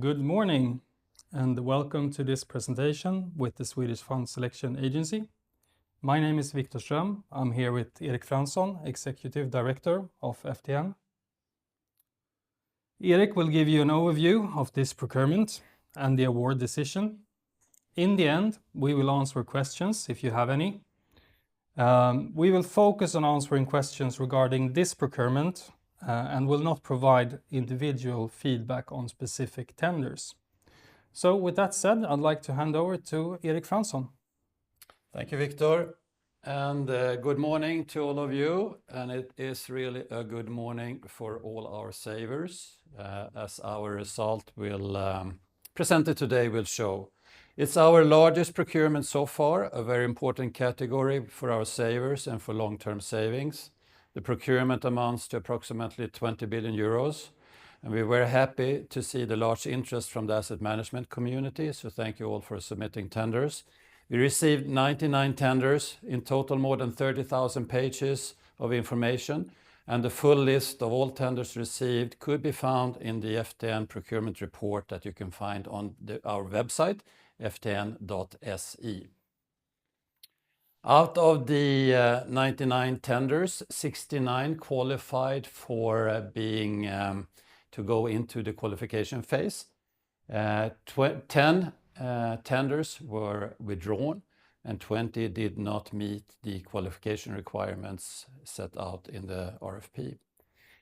Good morning and welcome to this presentation with the Swedish Fund Selection Agency. My name is Victor Ström. I'm here with Erik Fransson, Executive Director of FTN. Erik will give you an overview of this procurement and the award decision. In the end, we will answer questions if you have any. We will focus on answering questions regarding this procurement and will not provide individual feedback on specific tenders. So with that said, I'd like to hand over to Erik Fransson. Thank you, Victor, and good morning to all of you. And it is really a good morning for all our savers, as our result will presented today will show. It's our largest procurement so far, a very important category for our savers and for long-term savings. The procurement amounts to approximately 20 billion euros, and we were happy to see the large interest from the asset management community, so thank you all for submitting tenders. We received 99 tenders, in total more than 30,000 pages of information, and the full list of all tenders received could be found in the FTN procurement report that you can find on our website, ftn.se. Out of the 99 tenders, 69 qualified for being to go into the qualification phase. 10 tenders were withdrawn and 20 did not meet the qualification requirements set out in the RFP.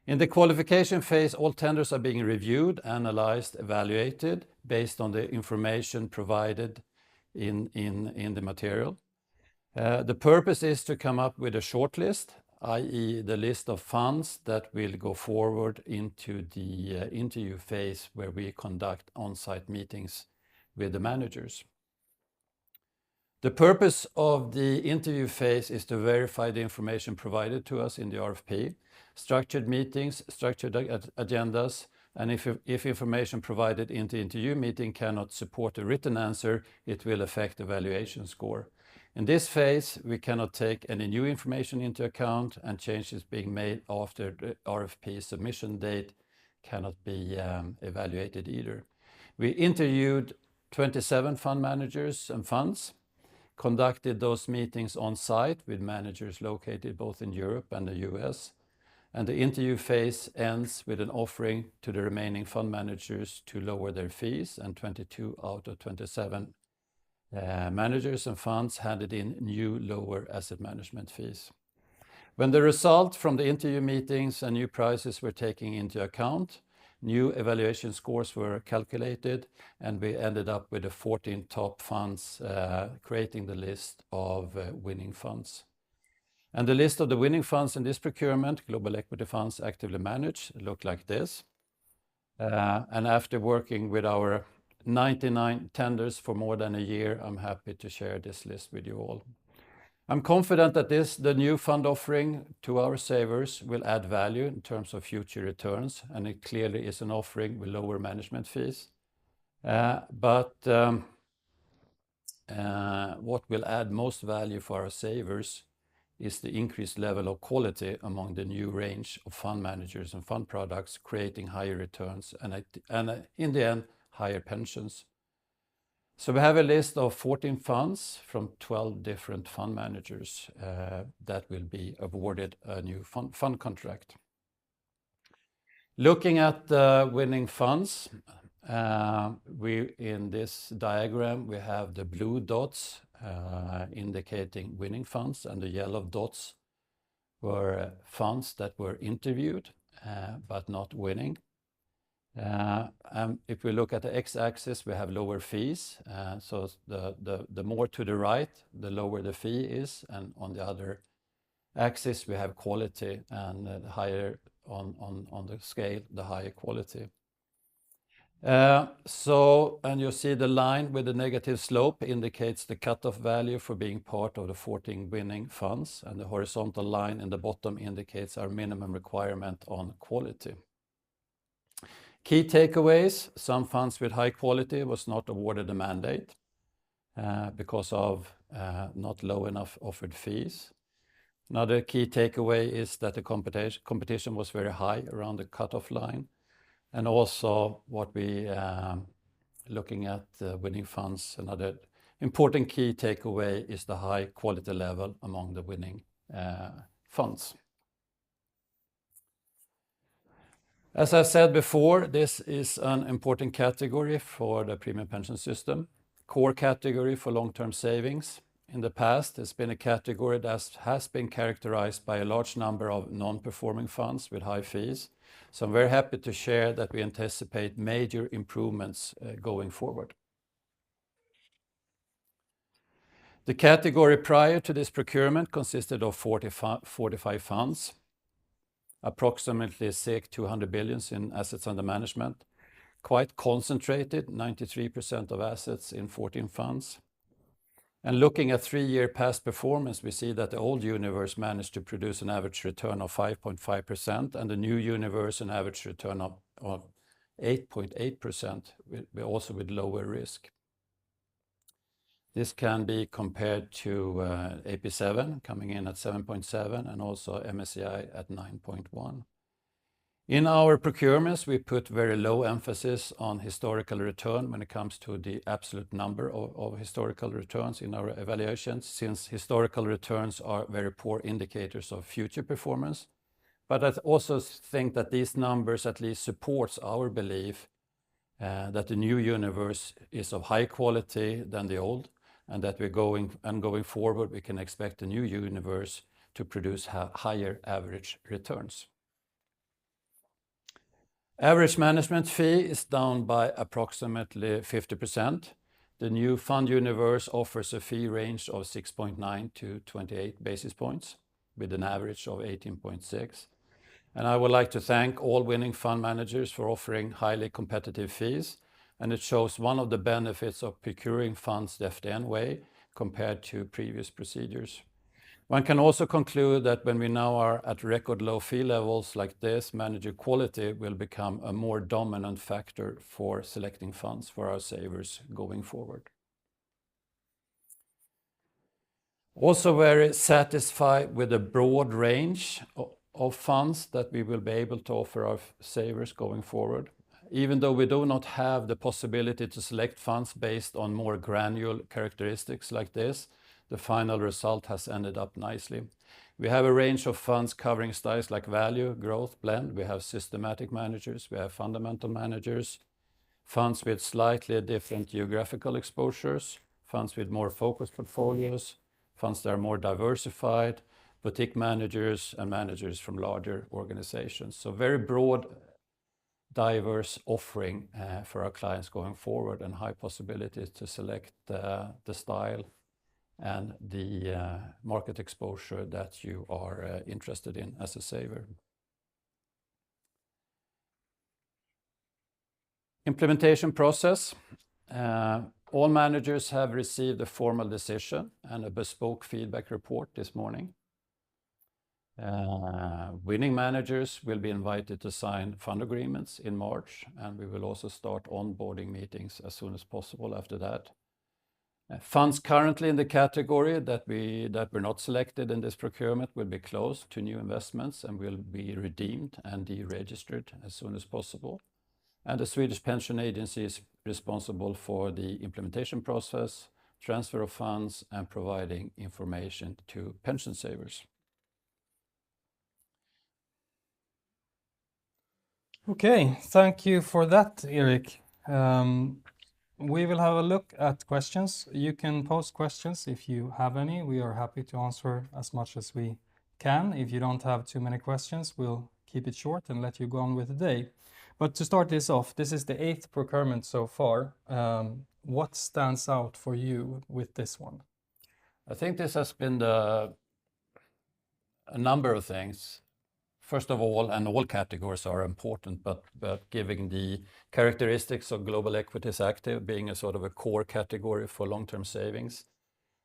In the qualification phase, all tenders are being reviewed, analyzed, evaluated based on the information provided in the material. The purpose is to come up with a shortlist, i.e. the list of funds that will go forward into the interview phase where we conduct on-site meetings with the managers. The purpose of the interview phase is to verify the information provided to us in the RFP, structured meetings, structured agendas, and if information provided in the interview meeting cannot support a written answer, it will affect the evaluation score. In this phase, we cannot take any new information into account, and changes being made after the RFP submission date cannot be evaluated either. We interviewed 27 fund managers and funds, conducted those meetings on site with managers located both in Europe and the US, and the interview phase ends with an offering to the remaining fund managers to lower their fees, and 22 out of 27 managers and funds handed in new lower asset management fees. When the result from the interview meetings and new prices were taken into account, new evaluation scores were calculated, and we ended up with the 14 top funds, creating the list of winning funds. And the list of the winning funds in this procurement, global equity funds actively managed, look like this. And after working with our 99 tenders for more than a year, I'm happy to share this list with you all. I'm confident that the new fund offering to our savers will add value in terms of future returns, and it clearly is an offering with lower management fees. But what will add most value for our savers is the increased level of quality among the new range of fund managers and fund products, creating higher returns and in the end, higher pensions. So we have a list of 14 funds from 12 different fund managers that will be awarded a new fund contract. Looking at the winning funds, in this diagram we have the blue dots indicating winning funds, and the yellow dots were funds that were interviewed but not winning. If we look at the x-axis, we have lower fees. So the more to the right, the lower the fee is, and on the other axis we have quality, and the higher on the scale, the higher quality. And you see the line with the negative slope indicates the cutoff value for being part of the 14 winning funds, and the horizontal line in the bottom indicates our minimum requirement on quality. Key takeaways: some funds with high quality was not awarded a mandate because of not low enough offered fees. Another key takeaway is that the competition was very high around the cutoff line. And also what we looking at winning funds, another important key takeaway is the high quality level among the winning funds. As I said before, this is an important category for the premium pension system, core category for long-term savings. In the past, it's been a category that has been characterized by a large number of non-performing funds with high fees. So I'm very happy to share that we anticipate major improvements going forward. The category prior to this procurement consisted of 45 funds, approximately 200 billion in assets under management, quite concentrated, 93% of assets in 14 funds. And looking at 3-year past performance, we see that the old universe managed to produce an average return of 5.5%, and the new universe an average return of 8.8%, also with lower risk. This can be compared to AP7 coming in at 7.7 and also MSCI at 9.1. In our procurements, we put very low emphasis on historical return when it comes to the absolute number of historical returns in our evaluations, since historical returns are very poor indicators of future performance. But I also think that these numbers at least supports our belief that the new universe is of high quality than the old, and that going forward, we can expect the new universe to produce higher average returns. Average management fee is down by approximately 50%. The new fund universe offers a fee range of 6.9 to 28 basis points with an average of 18.6. And I would like to thank all winning fund managers for offering highly competitive fees. And it shows one of the benefits of procuring funds the FDN way compared to previous procedures. One can also conclude that when we now are at record low fee levels like this, manager quality will become a more dominant factor for selecting funds for our savers going forward. Also very satisfied with the broad range of funds that we will be able to offer our savers going forward. Even though we do not have the possibility to select funds based on more granular characteristics like this, the final result has ended up nicely. We have a range of funds covering styles like value, growth, blend. We have systematic managers, we have fundamental managers, funds with slightly different geographical exposures, funds with more focused portfolios, funds that are more diversified, boutique managers, and managers from larger organizations. So very broad, diverse offering for our clients going forward, and high possibilities to select the style and the market exposure that you are interested in as a saver. Implementation process. All managers have received a formal decision and a bespoke feedback report this morning. Winning managers will be invited to sign fund agreements in March, and we will also start onboarding meetings as soon as possible after that. Funds currently in the category that were not selected in this procurement will be closed to new investments and will be redeemed and deregistered as soon as possible. And the Swedish Pension Agency is responsible for the implementation process, transfer of funds, and providing information to pension savers. Okay, thank you for that, Erik. We will have a look at questions. You can post questions if you have any. We are happy to answer as much as we can. If you don't have too many questions, we'll keep it short and let you go on with the day. But to start this off, this is the 8th procurement so far. What stands out for you with this one? I think this has been a number of things. First of all, and all categories are important, but giving the characteristics of global equities active being a sort of a core category for long-term savings,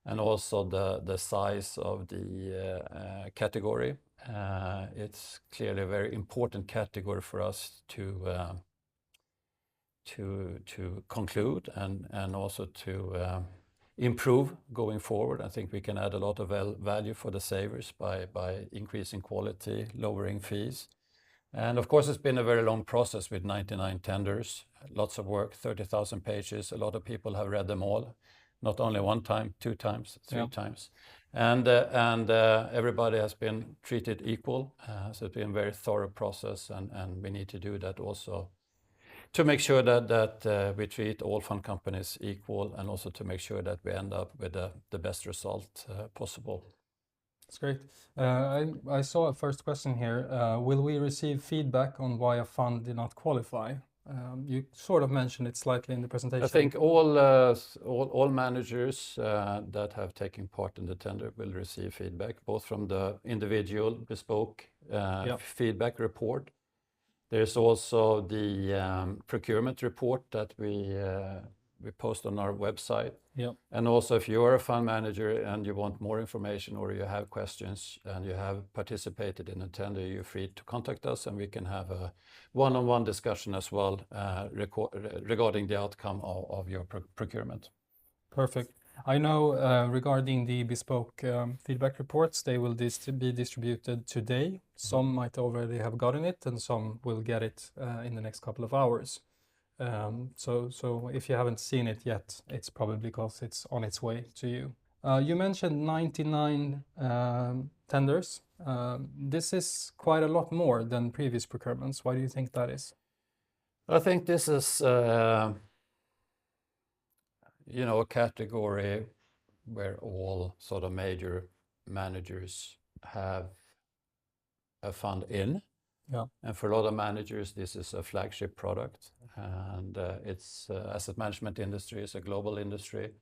and also the size of the category. It's clearly a very important category for us to conclude and also to improve going forward. I think we can add a lot of value for the savers by increasing quality, lowering fees, And of course, it's been a very long process with 99 tenders, lots of work, 30,000 pages. A lot of people have read them all, not only one time, 2 times, 3 times. And everybody has been treated equal. So it's been a very thorough process, and we need to do that also to make sure that we treat all fund companies equal, and also to make sure that we end up with the best result possible. That's great. I saw a first question here. Will we receive feedback on why a fund did not qualify? You sort of mentioned it slightly in the presentation. I think all managers that have taken part in the tender will receive feedback, both from the individual bespoke feedback report. There's also the procurement report that we post on our website. Yeah. And also, if you're a fund manager and you want more information, or you have questions and you have participated in a tender, you're free to contact us, and we can have a one-on-one discussion as well regarding the outcome of your procurement. Perfect. I know regarding the bespoke feedback reports, they will be distributed today. Some might already have gotten it, and some will get it in the next couple of hours. So if you haven't seen it yet, it's probably because it's on its way to you. You mentioned 99 tenders. This is quite a lot more than previous procurements. Why do you think that is? I think this is a category where all sort of major managers have a fund in. Yeah. And for a lot of managers, this is a flagship product. And it's asset management industry is a global industry,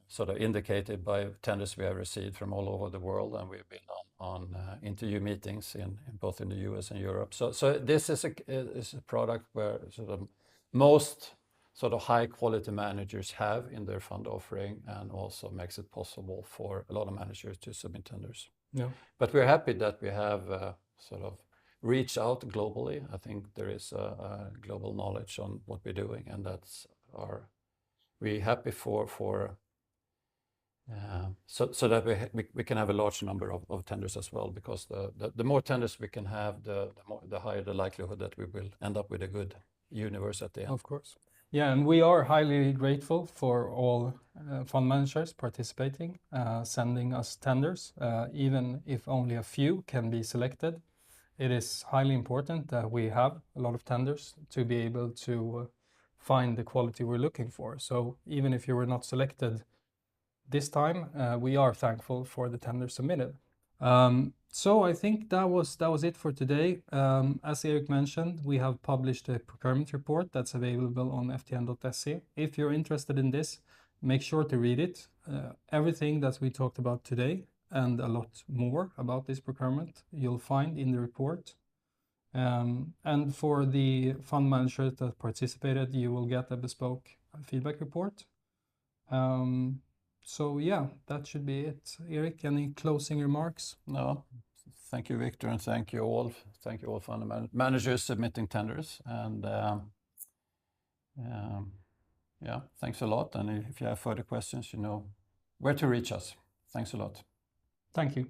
sort of indicated by tenders we have received from all over the world. And we've been on interview meetings in both in the US and Europe. So this is a product where sort of most sort of high quality managers have in their fund offering, and also makes it possible for a lot of managers to submit tenders. Yeah. But we're happy that we have sort of reach out globally. I think there is a global knowledge on what we're doing, and we're happy for so that we can have a large number of tenders as well, because the more tenders we can have, the higher the likelihood that we will end up with a good universe at the end. Of course. Yeah, and we are highly grateful for all fund managers participating, sending us tenders, even if only a few can be selected. It is highly important that we have a lot of tenders to be able to find the quality we're looking for. So even if you were not selected this time, we are thankful for the tender submitted. So I think that was it for today. As Erik mentioned, we have published a procurement report that's available on ftn.se. If you're interested in this, make sure to read it. Everything that we talked about today and a lot more about this procurement you'll find in the report. And for the fund managers that participated, you will get a bespoke feedback report. So yeah, that should be it. Erik, any closing remarks? No. Thank you, Victor, and thank you all. Thank you all fund managers submitting tenders. And yeah, thanks a lot. And if you have further questions, you know where to reach us. Thanks a lot. Thank you.